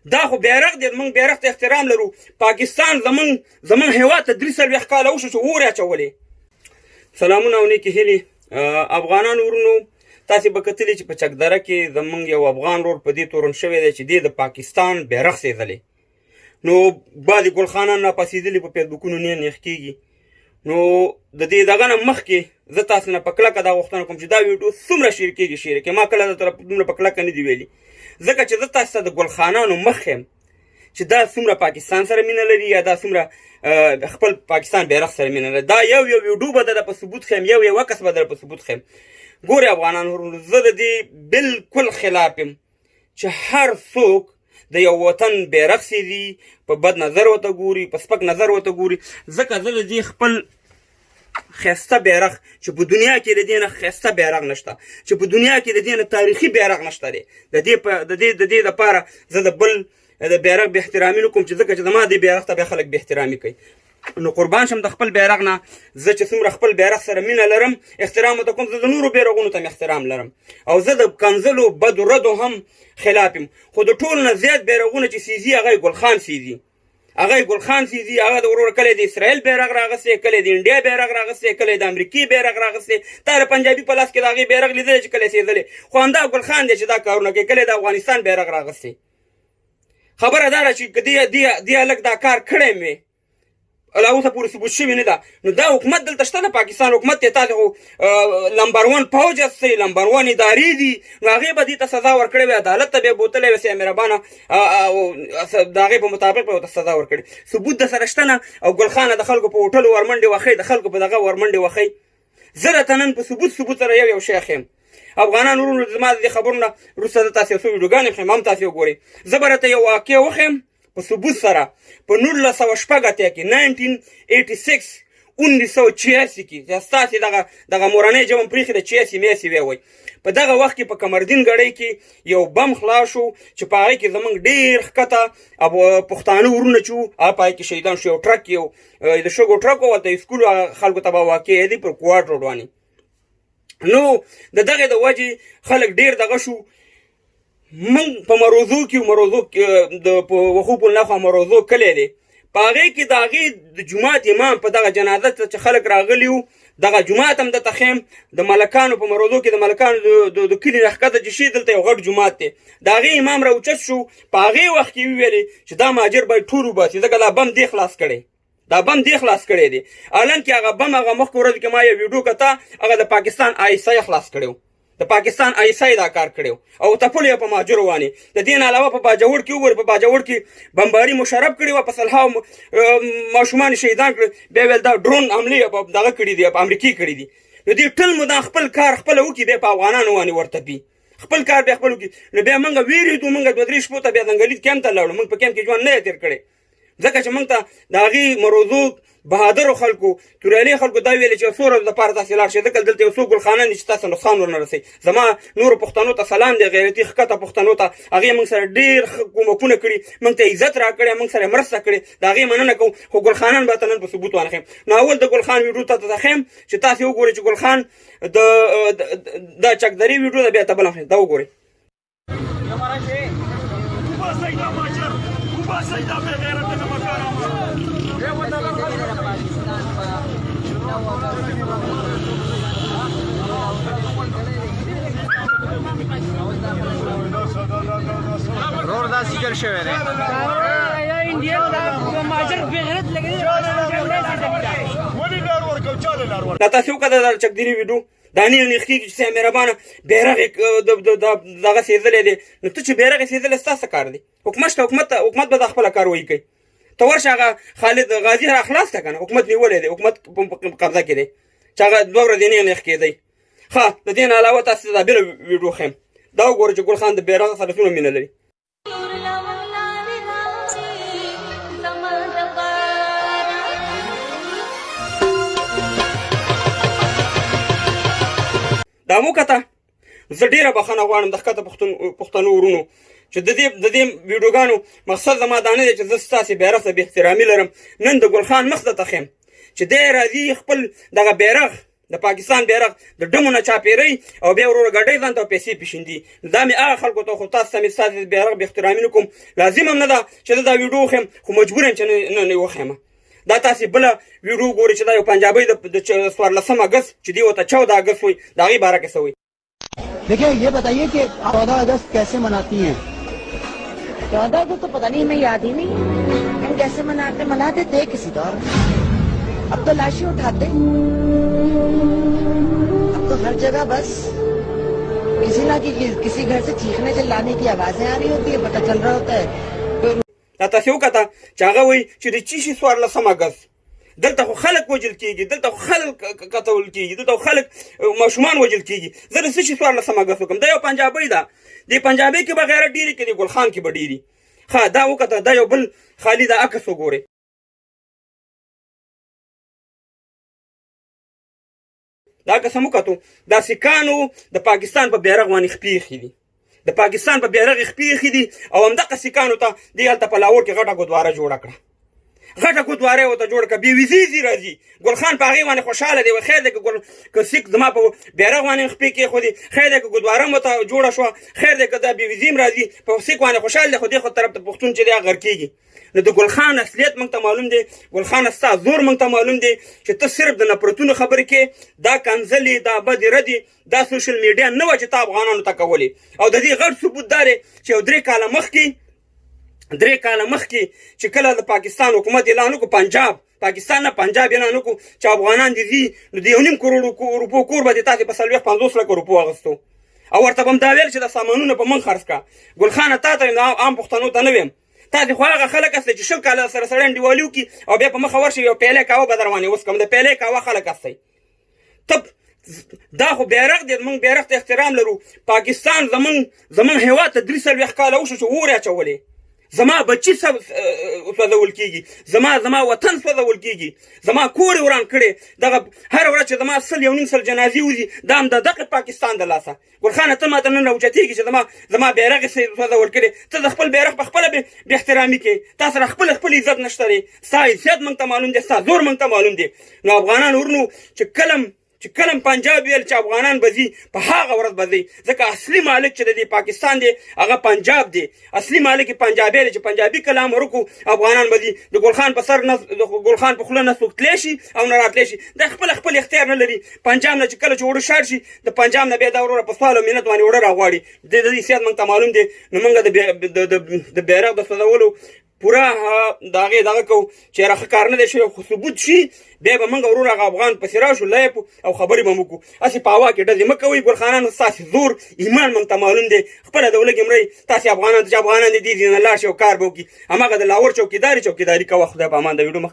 دا خو بیرغ دی، موږ بیرغ ته احترام لرو. پاکستان زمونږ هېواد ته 43 کاله وشو چې اور یې اچولې. سلامونه او نیکې هیلې افغانانو ورونو، تاسې به کتلي چې په چکدره کې زمونږ یو افغان ورور په دې تورن شوی دی چې دی د پاکستان بیرغ سېځلی. نو بعضې ګلخانان راپاسېدلي په فیسبوکونو نیغ کېږي. نو د دې دغه نه مخکې زه تاسو نه په کلکه دا غوښتنه کوم چې دا ویډیو څومره شیر کېږي شیر کړئ. ما کله درته دومره په کلکه نه دي ویلي، ځکه چې زه تاسو ته د ګلخانانو مخ یم چې دا څومره پاکستان سره مینه لري یا دا څومره خپل پاکستان بیرغ سره مینه لري. دا یو ویډیو به درته په ثبوت ښیم، یو عکس به درته په ثبوت ښیم. ګورئ افغانانو ورونو، زه د دې بالکل خلاف یم چې هر څوک د یو وطن بیرغ سېځي، په بد نظر ورته ګوري، په سپک نظر ورته ګوري. ځکه زه د دې خپل ښایسته بیرغ چې په دنیا کې د دې نه ښایسته بیرغ نشته، چې په دنیا کې د دې نه تاریخي بیرغ نشته دی، د دې دپاره زه د بل د بیرغ بې احترامي نه کوم، چې ځکه چې زما دې بیرغ ته بیا خلک بې احترامي کوي. نو قربان شم د خپل بیرغ نه. زه چې څومره خپل بیرغ سره مینه لرم، احترام ورته کوم، زه د نورو بیرغونو ته م احترام لرم، او زه د کنځلو بدو ردو هم خلاف یم. خو د ټولو نه زیات بیرغونه چې سېځي هغه یې ګلخان سېځي، هغه یې ګلخان سېځي. هغه د وروره کله د اسرائیل بیرغ راغستی، کله د انډیا بیرغ راغستی، کله د امریکې بیرغ راغستی. تا د پنجابي په لاس کې د هغې بیرغ لیدلی چې کله سېځلی، خو همدا ګلخان دی چې دا کارونه کوي. کله د افغانستان بیرغ راغستی. خبره دا ده چې که دې هلک دا کار کړی مې لا اوسه پورې ثبوت شوي نه ده، نو دا حکومت دلته شته، د پاکستان حکومت دی. تاسې خو نمبر 1 پوځ یاستئ، نمبر 1 ادارې دي، نو هغې به دې ته سزا ورکړې وي، عدالت ته به یې بوتلی وي، سیه مهربانه د هغې په مطابق به ورته سزا ورکړي. ثبوت د سره شته نه. او ګلخانه د خلکو په هوټلو ورمنډې وښئ، د خلکو په دغه ورمنډې وښئ. زه درته نن په ثبوت سره یو شی ښیم. افغانان ورونو، زما د دې خبرو نه وروسته زه تاسې یو څو ویډیوګانې ښیم، هم تاسې وګورئ. زه به درته یو واقع وښیم په ثبوت سره. په 1986 کې 1986 کې چې ستاسې دغه مورنۍ جبم پرېښې د 86 میاشتې وی، په دغه وخت کې په قمردین ګړۍ کې یو بم خلاص شو چې په هغې کې زموږ ډېر ښکته پښتانه ورونه چې وو هغه په هغې کې شهیدان شو. یو ټرک، یو د شګو ټرک و، ورته سکول خلکو ته به واقع دی پر کوواټ روډ باندې. نو د دغې د وجې خلک ډېر دغه شو. موږ په مروزو کې په وښو پل نخوا مروزو کلی دی، په هغې کې د هغې د جومات امام په دغه جنازه ته چې خلک راغلي وو، دغه جومات هم درته ښیم. د ملکانو په مروزو کې د ملکانو د کلي نه ښکته چې شي، دلته یو غټ جومات دی. د هغې امام راوچت شو، په هغې وخت کې ویلې چې دا مهاجر باید ټول وباسي، ځکه دا بم دې خلاص کړی، دا بم دې خلاص کړی دی. حالانکې هغه بم هغه مخکې ورځ کې ما یو ویډیو کته، هغه د پاکستان ISI خلاص کړی و، د پاکستان ISI دا کار کړی او تپلې یې په مهاجرو باندې. د دې نه علاوه په باجوړ کې وګورئ، په باجوړ کې بمباري مشرف کړې وه، په سلهاو ماشومان شهیدان کړل. بیا ویل دا ډرون حملې دغه کړي دي، په امریکې کړي دي. نو دې ټول مو دا خپل کار خپله وکړي، بیا په افغانانو باندې ورتپي، خپل کار بیا خپل وکړي. نو بیا موږ وېرېدو، موږ 2-3 شپو ته بیا ځنګلي کیمپ ته لاړو. موږ په کیمپ کې ژوند نه دی تېر کړی، ځکه چې موږ ته د هغې مروزو بهادرو خلکو، توریالي خلکو دا ویلې چې یو څو ورځو دپاره تاسې لاړ شئ، ځکه دلته یو څو ګلخانه دي چې تاسو نقصان ورنه رسوي. زما نورو پښتنو ته سلام دی، غیرتي ښکته پښتنو ته. هغې موږ سره ډېر کومکونه کړي، موږ ته عزت راکړی، موږ سره مرسته کړې، د هغې مننه کوو. خو ګلخانان به ته نن په ثبوت باندې ښیم. نو اول د ګلخان ویډیو ته ښیم چې تاسې وګورئ چې ګلخان د چکدرې ویډیو ده، بیا ته بله ښیم. دا وګورئ. رور دا سیګل شوی دی دا تاسې وکړه د چکدرې ویډیو، دا نیغ کېږي چې صاحب مهربانه بیرغ یې دغه سېځلی دی. نو ته چې بیرغ یې سېځلی ستا څه کار دی؟ حکومت شته، حکومت به دا خپله کاروایي کوي. ته ورشه هغه خالد غازي را خلاص کړه که نه، حکومت نیولی دی، حکومت په قبضه کې دی چې هغه 2 ورځې نیغ کېدی. ښه، د دې نه علاوه تاسې دا بله ویډیو ښیم. دا وګوره چې ګلخان د بیرغ سره څومره مینه لري. دا مو کته، زه ډېره بخښنه غواړم د ښکته پښتنو ورونو چې د دې ویډیوګانو مقصد زما دا نه دی چې زه ستاسې بیرغ ته بې احترامي لرم. نن د ګلخان مخ درته ښیم چې دی راځي خپل دغه بیرغ د پاکستان بیرغ د ډمو نه چاپېروي او بیا وروره ګډۍ ځان ته پیسې پېشندي. دا مې هغه خلکو ته خو تاسو ته مې ستاسې بیرغ بې احترامي نه کوم، لازم هم نه ده چې زه دا ویډیو وښیم، خو مجبور یم چې نه وښیم. دا تاسې بله ویډیو ګورئ چې دا یو پنجابۍ د 14 اګست چې دی ورته 14 اګست وایي، د هغې باره کې څه وایي. देखिए ये बताइए कि 14 अगस्त कैसे मनाती हैं? 14 अगस्त तो पता नहीं, हमें याद ही नहीं हम कैसे मनाते थे किसी दौर में। अब तो लाशें उठाते, अब तो हर जगह बस किसी ना किसी घर से चीखने चिल्लाने की आवाजें आ रही होती है, पता चल रहा होता है कोई. دا تاسې وکته چې هغه وایي چې د چی شي 14 اګست دلته خو خلک وجل کېږي، دلته خو خلک قتل کېږي، دلته خو خلک ماشومان وجل کېږي. زه د څه شي 14 اګست وکړم؟ دا یو پنجابۍ ده، د پنجابۍ کې به غیرت ډېرې کې د ګل خان کې به ډېري. ښه دا وکته، دا یو بل خالي دا عکس وګورئ. دا عکس هم وکتو، دا سیکانو د پاکستان په بیرغ باندې خپې ایښي دي، د پاکستان په بیرغ یې خپې ایښي دي او همدغه سیکانو ته دې هلته په لاهور کې غټه ګودواره جوړه کړه، غټه ګودواره یې ورته جوړه کړه. بې ویزې راځي ګل خان په هغې باندې خوشحاله دی. خیر دی که سیک زما په بیرغ باندې خپې کېښودې، خیر دی که ګودواره م ورته جوړه شوه، خیر دی که دا بې ویزې م راځي په سیک باندې خوشحال دی. خو دې خو طرف ته پښتون چې دی هغه غر کېږي. نو د ګل خان اصلیت موږ ته معلوم دی، ګل خان ستا زور موږ ته معلوم دی چې ته صرف د نفرتونو خبرې کې، دا کنځلې، دا بدې ردې، دا سوشل میډیا نه وه چې تا افغانانو ته کولې. او د دې غټ ثبوت دا دی چې یو 3 کاله مخکې چې کله د پاکستان حکومت اعلان وکړو، پاکستان نه پنجاب اعلان وکړو چې افغانان دې ځي، نو د 1.5 کروڑ روپو کور به دې تاسې په 40-50 لکه روپو اخیستو او ورته به م دا ویل چې دا سامانونه په من خرڅ کړه. ګل خانه تا ته عام پښتنو ته نه ویم، تاسې خو هغه خلک هستئ چې 20 کاله سره سړی انډیوالي وکړي او بیا په مخه ورشي یو پیاله قهوه به در باندې وڅښم. د پیالې قهوه خلک هستئ. ته دا خو بیرغ دی، موږ بیرغ ته احترام لرو. پاکستان زمونږ هېواد ته 3 کاله وشو چې اور یې اچولې، زما بچی سوځول کېږي، زما وطن سوځول کېږي، زما کور یې وران کړی. دغه هره ورځ چې زما 100 جنازې وځي، دا هم د دغه پاکستان د لاسه. ګل خانه ته ماته نن راوچتېږي چې زما بیرغ یې سوځول کړی. ته د خپل بیرغ په خپله بې احترامي کوې، تا سره خپل عزت نشته دی، ستا حیثیت موږ ته معلوم دی، ستا زور موږ ته معلوم دی. نو افغانان ورنو چې کلم پنجاب ویل چې افغانان به ځي، په هغه ورځ به ځي، ځکه اصلي مالک چې د دې پاکستان دی هغه پنجاب دی، اصلي مالک یې پنجابی دی چې پنجابي کلام ورکو افغانان به ځي. د ګل خان په سر نه، د ګل خان په خوله نه څوک تلی شي او نه راتلی شي. دا خپل اختیار نه لري. پنجاب نه چې کله چې اوړه شاړ شي، د پنجاب نه بیا دا وروره په سوال او منت باندې اوړه راغواړي. د دې سیاست موږ ته معلوم دی. نو موږ د بیرغ د سوځولو پوره د هغې دغه کوو چې یاره ښه کار نه دی شوی، خو ثبوت شي بیا به موږ ورور هغه افغان پسې راشو، لایپ او خبرې به مو وکړو. هسې په هوا کې ډزې مه کوئ. ګل خانانو ستاسې زور ایمان موږ ته معلوم دی. خپله د ولږې مرئ تاسې افغانان ته چې افغانان دې دې ځای نه لاړ شي او کار به وکړي، هماغه د لاهور چوکیداري کوه. خدای په امان. د ویډیو